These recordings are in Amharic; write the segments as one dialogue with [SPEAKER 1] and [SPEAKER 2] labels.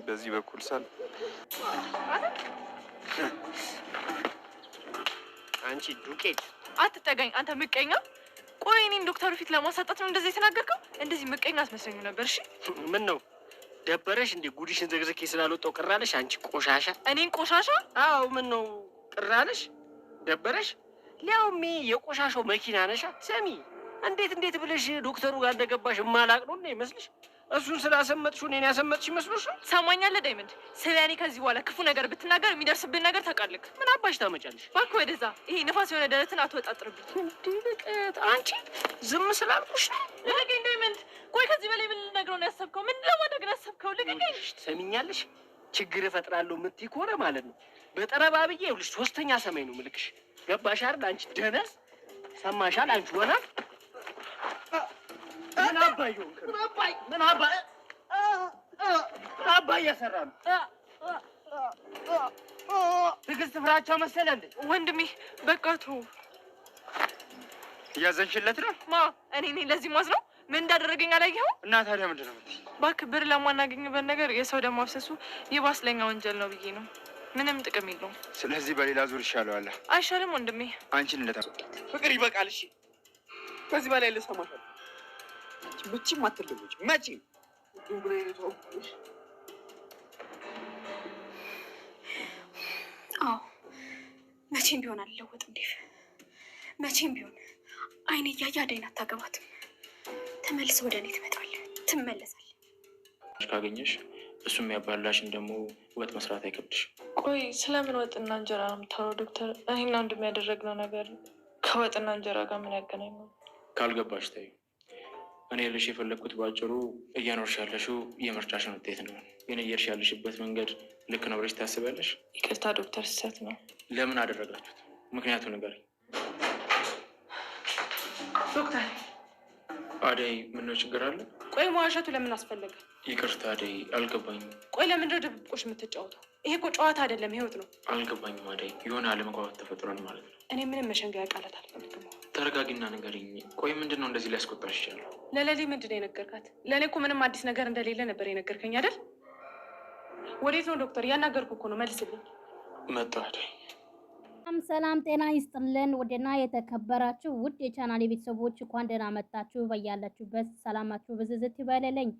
[SPEAKER 1] በዚህ በኩል ሳል
[SPEAKER 2] አንቺ ዱቄት
[SPEAKER 3] አትጠጋኝ አንተ ምቀኛ። ቆይ እኔን ዶክተሩ ፊት ለማሳጣት ነው እንደዚህ የተናገርከው? እንደዚህ ምቀኛ አስመስለኝ ነበር። እሺ
[SPEAKER 2] ምን ነው ደበረሽ እንዴ? ጉዲሽን ዘግዘኬ ስላልወጣው ቅራለሽ? አንቺ ቆሻሻ።
[SPEAKER 3] እኔን ቆሻሻ?
[SPEAKER 2] አዎ ምን ነው ቅራለሽ? ደበረሽ? ሊያውም የቆሻሻው መኪና ነሻ። ሰሚ እንዴት ብለሽ ዶክተሩ ጋር እንደገባሽ ማላቅ ነው እንዴ ይመስልሽ? እሱን ስላሰመጥሽው እኔን ያሰመጥሽ ይመስልሽ?
[SPEAKER 3] ሰማኛለህ ዳይመንድ፣ ስለ እኔ ከዚህ በኋላ ክፉ ነገር ብትናገር የሚደርስብን ነገር ታውቃለህ።
[SPEAKER 2] ምን አባሽ ታመጫለሽ?
[SPEAKER 3] እባክህ ወደዛ። ይሄ ንፋስ የሆነ ደረትን አትወጣጥርብኝ።
[SPEAKER 2] ድንቀት አንቺ ዝም ስላልኩሽ ነው።
[SPEAKER 3] ልቀቀኝ ዳይመንድ። ቆይ ከዚህ በላይ ምን ልነግረው ነው ያሰብከው? ምን ለማድረግ ነው ያሰብከው? ልቀቀኝ።
[SPEAKER 2] ትሰሚኛለሽ? ችግር እፈጥራለሁ የምትይ ከሆነ ማለት ነው በጠረባ ብዬ ይኸውልሽ 3ኛ ሰማይ ነው ምልክሽ። ገባሽ አይደል? አንቺ ደነስ ሰማሻል? አንቺ ሆና ምን አባይ እየሰራ ነው? ትዕግስት ፍራቸው መሰለ እንዴ?
[SPEAKER 3] ወንድሜ በቃ ተው።
[SPEAKER 1] እያዘንሽለት ነው?
[SPEAKER 3] እኔ ለዚህ ማዝ ነው? ምን እንዳደረገኝ አላየኸው?
[SPEAKER 1] እና ታዲያ ምንድን ነው የምትይኝ?
[SPEAKER 3] እባክህ ብር ለማናገኝበት ነገር የሰው ደም ማፍሰሱ ይባስ ለኛ ወንጀል ነው ብዬ ነው። ምንም ጥቅም የለውም።
[SPEAKER 1] ስለዚህ በሌላ ዙር ይሻለዋል።
[SPEAKER 3] አይሻልም ወንድሜ?
[SPEAKER 1] አንቺን
[SPEAKER 4] ፍቅር ይበቃል። እሺ ከዚህ በላይ ልሰማሽ መቼም አትለወጭ። መቼም
[SPEAKER 5] አዎ መቼም ቢሆን አልለወጥም ዴቭ። መቼም ቢሆን አይኔ እያየ አደይን አታገባትም። ተመልሰ ወደ እኔ ትመለሳለህ።
[SPEAKER 6] ካገኘሽ እሱም ያባላሽን ደግሞ ወጥ መስራት አይከብድሽ።
[SPEAKER 3] ቆይ ስለምን ወጥና እንጀራ ነው የምታወራው ዶክተር? እኔና ወንድም ያደረግነው ነገር ከወጥና እንጀራ ጋር ምን ያገናኘው?
[SPEAKER 6] ካልገባሽ ተይው። እኔ ልሽ የፈለግኩት ባጭሩ እየኖርሽ ያለሽው የምርጫሽን ውጤት ነው። ግን እየሄድሽ ያለሽበት መንገድ ልክ ነው ብለሽ ታስቢያለሽ?
[SPEAKER 3] ይቅርታ ዶክተር፣ ስህተት ነው።
[SPEAKER 6] ለምን አደረጋችሁት? ምክንያቱ ንገሪኝ።
[SPEAKER 3] ዶክተር
[SPEAKER 6] አደይ፣ ምነው ችግር አለ?
[SPEAKER 3] ቆይ መዋሸቱ ለምን አስፈለገ?
[SPEAKER 6] ይቅርታ አደይ፣ አልገባኝም።
[SPEAKER 3] ቆይ ለምንድነው ድብብቆሽ የምትጫወተው? ይሄ እኮ ጨዋታ አይደለም፣ ህይወት ነው።
[SPEAKER 6] አልገባኝም አደይ፣ የሆነ አለመግባባት ተፈጥሯል ማለት ነው።
[SPEAKER 3] እኔ ምንም መሸንገያ ቃላት አልፈልግም።
[SPEAKER 6] ተረጋጊና ንገሪኝ። ቆይ ምንድን ነው እንደዚህ ሊያስቆጣሽ ይችላል?
[SPEAKER 3] ለሌሊ ምንድን ነው የነገርካት? ለእኔ እኮ ምንም አዲስ ነገር እንደሌለ ነበር የነገርከኝ አይደል? ወዴት ነው ዶክተር? እያናገርኩ እኮ ነው፣ መልስልኝ።
[SPEAKER 6] መጣሁ አደይ።
[SPEAKER 7] ሰላም ጤና ይስጥልን። ውድና የተከበራችሁ ውድ የቻናሌ ቤተሰቦች እንኳን ደህና መጣችሁ። በያላችሁበት ሰላማችሁ ብዝዝት ይበልልኝ።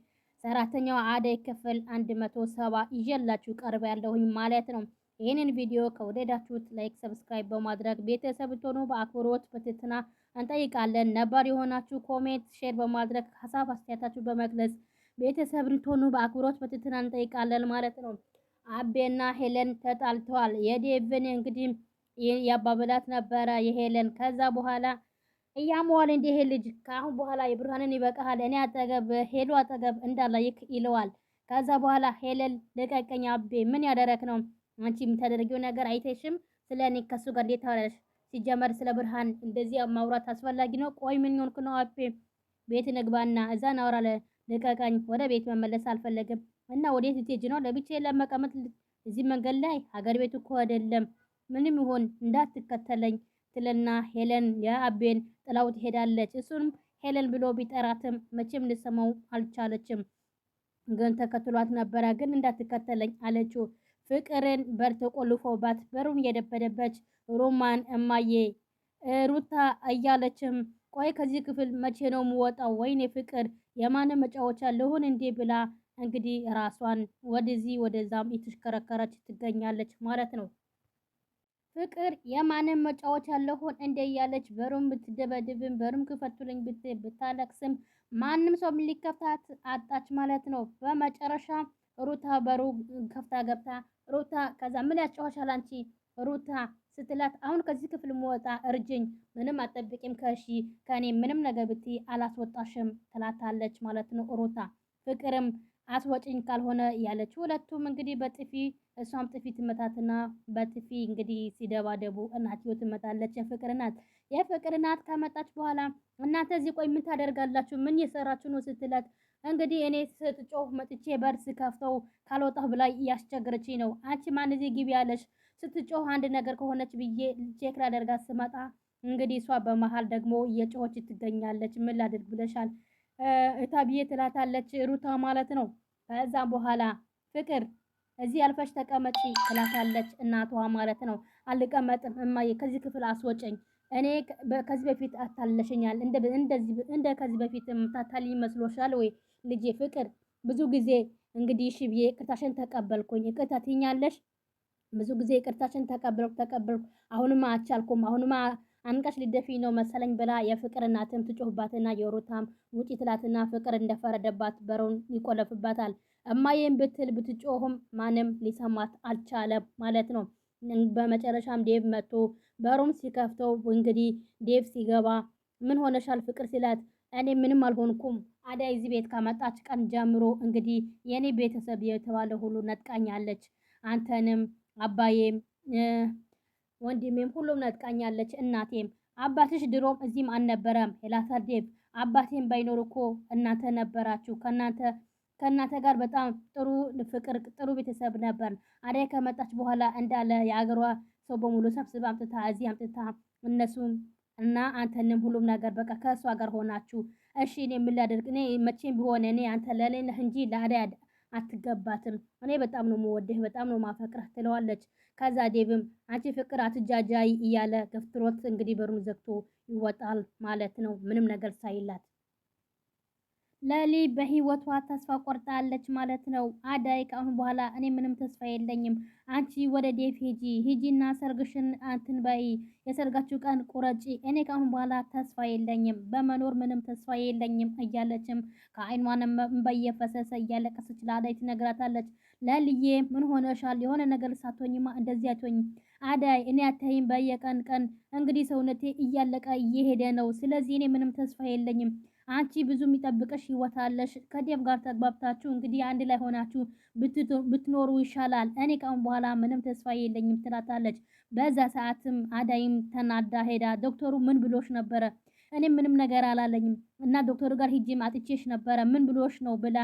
[SPEAKER 7] ሰራተኛዋ አደይ ክፍል 170 ይዤላችሁ ቀርብ ያለሁኝ ማለት ነው። ይህንን ቪዲዮ ከወደዳችሁት ላይክ፣ ሰብስክራይብ በማድረግ ቤተሰብ ትሆኑ በአክብሮት በትህትና እንጠይቃለን። ነባር የሆናችሁ ኮሜንት፣ ሼር በማድረግ ሀሳብ አስተያየታችሁ በመግለጽ ቤተሰብ ትሆኑ በአክብሮት በትህትና እንጠይቃለን ማለት ነው። አቤና ሄለን ተጣልተዋል። የዴቭን እንግዲህ ያባበላት ነበረ የሄለን። ከዛ በኋላ እያመዋል እንደ ይሄ ልጅ ከአሁን በኋላ የብርሃንን ይበቃሃል፣ እኔ አጠገብ ሄሎ አጠገብ እንዳላይክ ይለዋል። ከዛ በኋላ ሄለን ልቀቀኝ አቤ፣ ምን ያደረክ ነው አንቺ? የምታደርጊው ነገር አይተሽም? ስለ እኔ ከሱ ጋር እንዴት ታወራሽ? ሲጀመር ስለ ብርሃን እንደዚህ ማውራት አስፈላጊ ነው? ቆይ ምን ሆንክ ነው አቤ? ቤት ንግባና እዛ እናወራለን። ልቀቀኝ፣ ወደ ቤት መመለስ አልፈለግም። እና ወዴት ልትሄጂ ነው? ለብቻዬ ለመቀመጥ እዚህ መንገድ ላይ? ሀገር ቤት እኮ አይደለም። ምንም ይሆን እንዳትከተለኝ ትልና ሄለን የአቤን ጥላው ትሄዳለች። እሱንም ሄለን ብሎ ቢጠራትም መቼም ልሰማው አልቻለችም። ግን ተከትሏት ነበረ። ግን እንዳትከተለኝ አለችው። ፍቅርን በር ተቆልፎባት በሩን እየደበደበች ሮማን እማዬ ሩታ እያለችም ቆይ ከዚህ ክፍል መቼ ነው የምወጣው? ወይኔ ፍቅር የማንም መጫወቻ ልሁን እንዴ ብላ እንግዲህ ራሷን ወደዚህ ወደዛም የተሽከረከረች ትገኛለች ማለት ነው። ፍቅር የማንም መጫወቻ ልሁን እንዴ እያለች በሩን ብትደበድብም በሩም ክፈቱልኝ ብታለቅስም ማንም ሰው ሊከፍታት አጣች ማለት ነው። በመጨረሻ ሩታ በሩ ከፍታ ገብታ ሩታ ከዛ ምን ያጫወሻል አንቺ ሩታ ስትላት አሁን ከዚህ ክፍል መወጣ እርጅኝ፣ ምንም አጠብቂም ከሺ ከኔ ምንም ነገር ብትይ አላስወጣሽም ትላታለች ማለት ነው ሩታ። ፍቅርም አስወጭኝ ካልሆነ ያለች ሁለቱም እንግዲህ በጥፊ እሷም ጥፊ ትመታትና በጥፊ እንግዲህ ሲደባደቡ እናትዮ ትመታለች። የፍቅር እናት ከመጣች በኋላ እናንተ እዚህ ቆይ ምን ታደርጋላችሁ? ምን እየሰራችሁ ነው ስትላት እንግዲህ እኔ ስትጮህ መጥቼ በር ስከፍተው ካልወጣሁ ብላ እያስቸገረችኝ ነው። አንቺ ማን እዚህ ግቢ ያለሽ? ስትጮህ አንድ ነገር ከሆነች ብዬ ቼክ ላደርጋት ስመጣ እንግዲህ እሷ በመሃል ደግሞ እየጮኸች ትገኛለች። ምን ላድርግ ብለሻል እታብዬ ትላታለች ሩታ ማለት ነው። ከዛም በኋላ ፍቅር እዚህ አልፈሽ ተቀመጪ ትላታለች እናቷ ማለት ነው። አልቀመጥም እማዬ ከዚህ ክፍል አስወጨኝ። እኔ ከዚህ በፊት አታለሸኛል። እንደ ከዚህ በፊትም ታታልኝ መስሎሻል ወይ ልጄ? ፍቅር ብዙ ጊዜ እንግዲህ እሺ ብዬ ይቅርታሽን ተቀበልኩኝ። ይቅርታ ትይኛለሽ? ብዙ ጊዜ ይቅርታሽን ተቀበልኩ። አሁንማ አልቻልኩም። አሁንማ አንቀሽ ሊደፊኝ ነው መሰለኝ ብላ የፍቅር እናትም ትጮህባትና የሩታም ውጪ ትላትና ፍቅር እንደፈረደባት በሩን ይቆለፍባታል። እማዬን ብትል ብትጮህም ማንም ሊሰማት አልቻለም ማለት ነው። በመጨረሻም ዴቭ መጥቶ በሩም ሲከፍተው እንግዲህ ዴቭ ሲገባ ምን ሆነሻል ፍቅር ሲላት እኔ ምንም አልሆንኩም። አዳይ እዚህ ቤት ከመጣች ቀን ጀምሮ እንግዲህ የኔ ቤተሰብ የተባለ ሁሉ ነጥቃኛለች። አንተንም አባዬም ወንድሜም ሁሉም ነጥቃኛለች። እናቴም አባትሽ ድሮም እዚህም አልነበረም ይላታል ዴቭ። አባቴም ባይኖር እኮ እናንተ ነበራችሁ። ከእናንተ ጋር በጣም ጥሩ ፍቅር ጥሩ ቤተሰብ ነበር። አዳይ ከመጣች በኋላ እንዳለ የአገሯ ሰው በሙሉ ሰብስባ አምጥታ እዚህ አምጥታ እነሱም እና አንተንም ሁሉም ነገር በቃ ከእሷ ጋር ሆናችሁ እሺ እኔ ምን ላደርግ? እኔ መቼም ቢሆን እኔ አንተ ለኔ ነህ እንጂ ለአዳይ አትገባትም። እኔ በጣም ነው የምወድህ፣ በጣም ነው ማፈቅረህ ትለዋለች። ከዛ ዴቭም አንቺ ፍቅር አትጃጃይ እያለ ገፍትሮት እንግዲህ በሩን ዘግቶ ይወጣል ማለት ነው ምንም ነገር ሳይላት። ለሊ በህይወቷ ተስፋ ቆርጣለች ማለት ነው። አዳይ ከአሁን በኋላ እኔ ምንም ተስፋ የለኝም፣ አንቺ ወደ ዴቭ ሂጂና ሰርግሽን አንትን በይ፣ የሰርጋችሁ ቀን ቁረጪ፣ እኔ ከአሁን በኋላ ተስፋ የለኝም፣ በመኖር ምንም ተስፋ የለኝም እያለችም ከአይኗንም እንባ እየፈሰሰ እያለቀሰች ለአዳይ ትነግራታለች። ለልዬ ምን ሆነሻል? የሆነ ነገር ሳትሆኝማ እንደዚህ አትሆኝ አዳይ፣ እኔ አታይም በየቀን እንግዲህ ሰውነቴ እያለቀ እየሄደ ነው። ስለዚህ እኔ ምንም ተስፋ የለኝም። አንቺ ብዙ የሚጠብቅሽ ህይወት አለሽ። ከዴቭ ጋር ተግባብታችሁ እንግዲህ አንድ ላይ ሆናችሁ ብትኖሩ ይሻላል። እኔ ካሁን በኋላ ምንም ተስፋ የለኝም ትላታለች። በዛ ሰዓትም አዳይም ተናዳ ሄዳ ዶክተሩ ምን ብሎሽ ነበረ? እኔ ምንም ነገር አላለኝም እና ዶክተሩ ጋር ሂጂም አጥቼሽ ነበረ ምን ብሎሽ ነው ብላ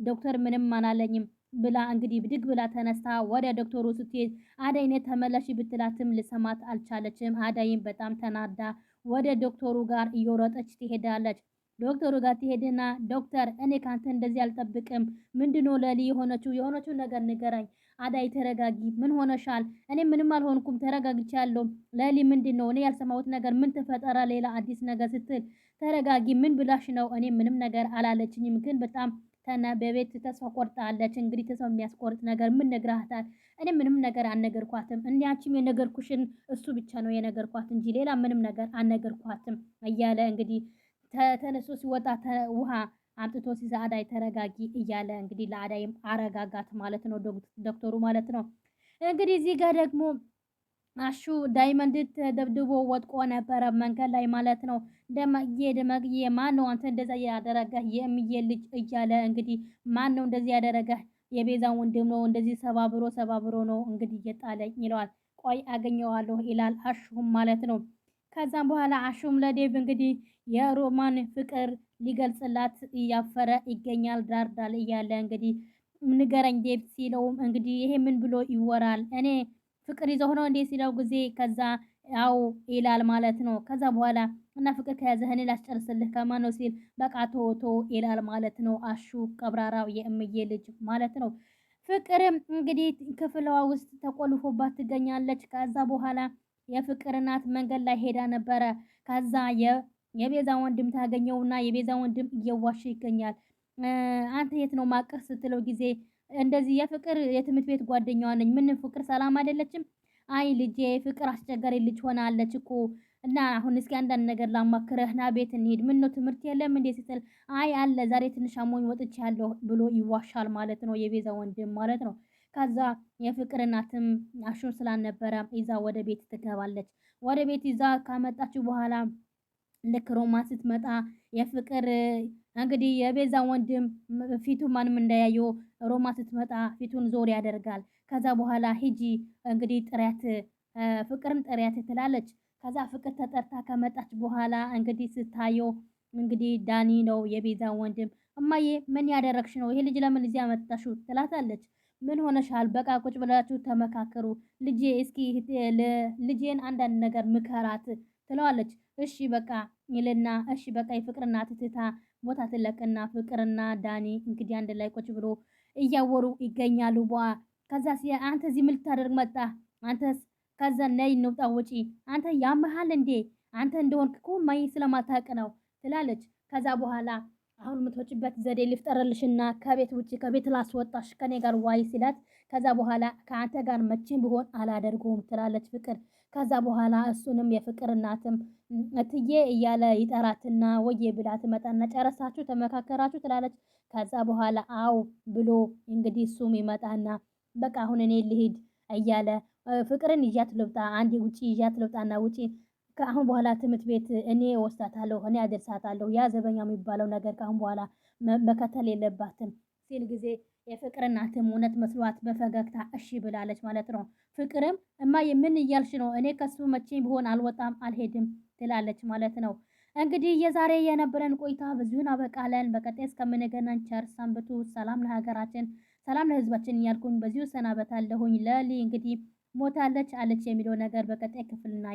[SPEAKER 7] ዶክተር ምንም አላለኝም ብላ እንግዲህ ብድግ ብላ ተነስታ ወደ ዶክተሩ ስትሄድ አዳይ እኔ ተመለሽ ብትላትም ልሰማት አልቻለችም። አዳይም በጣም ተናዳ ወደ ዶክተሩ ጋር እየሮጠች ትሄዳለች። ዶክተሩ ጋር ትሄድና ዶክተር እኔ ካንተ እንደዚህ አልጠብቅም። ምንድነው ለሊ የሆነችው ነገር ንገረኝ። አዳይ ተረጋጊ፣ ምን ሆነሻል? እኔ ምንም አልሆንኩም ተረጋግቻለሁ። ለሊ ምንድነው እኔ ያልሰማሁት ነገር ምን ተፈጠረ? ሌላ አዲስ ነገር ስትል ተረጋጊ፣ ምን ብላሽ ነው? እኔ ምንም ነገር አላለችኝም፣ ግን በጣም በቤት ተስፋ ቆርጣለች። እንግዲህ ተስፋ የሚያስቆርጥ ነገር ምን ነግራታል? እኔ ምንም ነገር አልነገርኳትም። እንዴ አንቺም የነገርኩሽን እሱ ብቻ ነው የነገርኳት እንጂ ሌላ ምንም ነገር አልነገርኳትም እያለ እንግዲህ ተነስቶ ሲወጣ ውሃ አምጥቶ ሲዛ አዳይ ተረጋጊ እያለ እንግዲህ ለአዳይም አረጋጋት ማለት ነው ዶክተሩ ማለት ነው። እንግዲህ እዚህ ጋር ደግሞ አሹ ዳይመንድ ተደብድቦ ወድቆ ነበረ መንገድ ላይ ማለት ነው። ደመቅዬ ማን ነው አንተ እንደዛ ያደረገህ? የእምዬ ልጅ እያለ እንግዲህ ማን ነው እንደዚህ ያደረገህ? የቤዛ ወንድም ነው እንደዚህ ሰባብሮ ነው እንግዲህ እየጣለኝ ይለዋል። ቆይ አገኘዋለሁ ይላል አሹም ማለት ነው። ከዛም በኋላ አሹም ለዴቭ እንግዲህ የሮማን ፍቅር ሊገልጽላት እያፈረ ይገኛል። ዳርዳር እያለ እንግዲህ ንገረኝ ዴቭ ሲለውም እንግዲህ ይሄ ምን ብሎ ይወራል? እኔ ፍቅር ይዘው ነው እንዴ ሲለው ጊዜ ከዛ ያው ይላል ማለት ነው። ከዛ በኋላ እና ፍቅር ከያዘህ እኔ ላስጨርስልህ ከማን ነው ሲል በቃ ቶቶ ይላል ማለት ነው። አሹ ቀብራራው የእምዬ ልጅ ማለት ነው። ፍቅርም እንግዲህ ክፍሏ ውስጥ ተቆልፎባት ትገኛለች። ከዛ በኋላ የፍቅር እናት መንገድ ላይ ሄዳ ነበረ። ከዛ የቤዛ ወንድም ታገኘውና የቤዛ ወንድም እየዋሸ ይገኛል። አንተ የት ነው ማቀስ ስትለው ጊዜ እንደዚህ የፍቅር የትምህርት ቤት ጓደኛዋ ነኝ። ምን ፍቅር ሰላም አይደለችም? አይ ልጄ ፍቅር አስቸጋሪ ልጅ ሆናለች እኮ እና አሁን እስኪ አንዳንድ ነገር ላማክረህ ና ቤት እንሂድ። ምን ነው ትምህርት የለም እንዴ ስትል አይ አለ ዛሬ ትንሽ አሞኝ ወጥቻለሁ ብሎ ይዋሻል ማለት ነው የቤዛ ወንድም ማለት ነው። ከዛ የፍቅር እናትም አሹን ስላልነበረ ይዛ ወደ ቤት ትገባለች። ወደ ቤት ይዛ ካመጣችው በኋላ ልክ ሮማን ስትመጣ የፍቅር እንግዲህ የቤዛ ወንድም ፊቱ ማንም እንዳያየው ሮማን ስትመጣ ፊቱን ዞር ያደርጋል። ከዛ በኋላ ሂጂ እንግዲህ ጥሪያት ፍቅርን ጥሪያት ትላለች። ከዛ ፍቅር ተጠርታ ከመጣች በኋላ እንግዲህ ስታየው እንግዲህ ዳኒ ነው የቤዛ ወንድም። እማዬ ምን ያደረግሽ ነው? ይሄ ልጅ ለምን እዚህ አመጣሽው? ትላታለች። ምን ሆነሻል? በቃ ቁጭ ብላችሁ ተመካከሩ። ልጄ እስኪ ልጄን አንዳንድ ነገር ምከራት ትለዋለች። እሺ በቃ ይልና እሺ በቃ የፍቅር እናት ትታ ቦታ ትለቅና ፍቅርና ዳኒ እንግዲህ አንድ ላይ ቁጭ ብሎ እያወሩ ይገኛሉ። ከዛ አንተ እዚህ ምን ልታደርግ መጣ? አንተስ ከዛ ነይ እንውጣ ውጪ። አንተ ያመሃል እንዴ? አንተ እንደሆንክ እኮ ማይ ስለማታውቅ ነው ትላለች። ከዛ በኋላ አሁን የምትወጪበት ዘዴ ልፍጠርልሽና ከቤት ውጪ ከቤት ላስወጣሽ ከኔ ጋር ዋይ ሲላት፣ ከዛ በኋላ ከአንተ ጋር መቼም ቢሆን አላደርገውም ትላለች ፍቅር። ከዛ በኋላ እሱንም የፍቅር እናትም እትዬ እያለ ይጠራትና ወዬ ብላ ትመጣና ጨረሳችሁ ተመካከራችሁ ትላለች። ከዛ በኋላ አው ብሎ እንግዲህ እሱም ይመጣና በቃ አሁን እኔ ልሂድ እያለ ፍቅርን ይዣት ልውጣ፣ አንዴ ውጪ ይዣት ልውጣና ውጪ ከአሁን በኋላ ትምህርት ቤት እኔ ወስዳታለሁ፣ እኔ አደርሳታለሁ። ያ ዘበኛ የሚባለው ነገር ከአሁን በኋላ መከተል የለባትም ሲል ጊዜ የፍቅር እናትም እውነት መስሏት በፈገግታ እሺ ብላለች ማለት ነው። ፍቅርም እማዬ ምን እያልሽ ነው? እኔ ከሱ መቼም ቢሆን አልወጣም አልሄድም ትላለች ማለት ነው። እንግዲህ የዛሬ የነበረን ቆይታ ብዙን አበቃለን። በቀጣይ እስከምንገናኝ ቸር ሰንብቱ። ሰላም ለሀገራችን፣ ሰላም ለሕዝባችን እያልኩኝ በዚሁ ሰናበታለሁኝ። ለሊ እንግዲህ ሞታለች አለች የሚለው ነገር በቀጣይ ክፍልና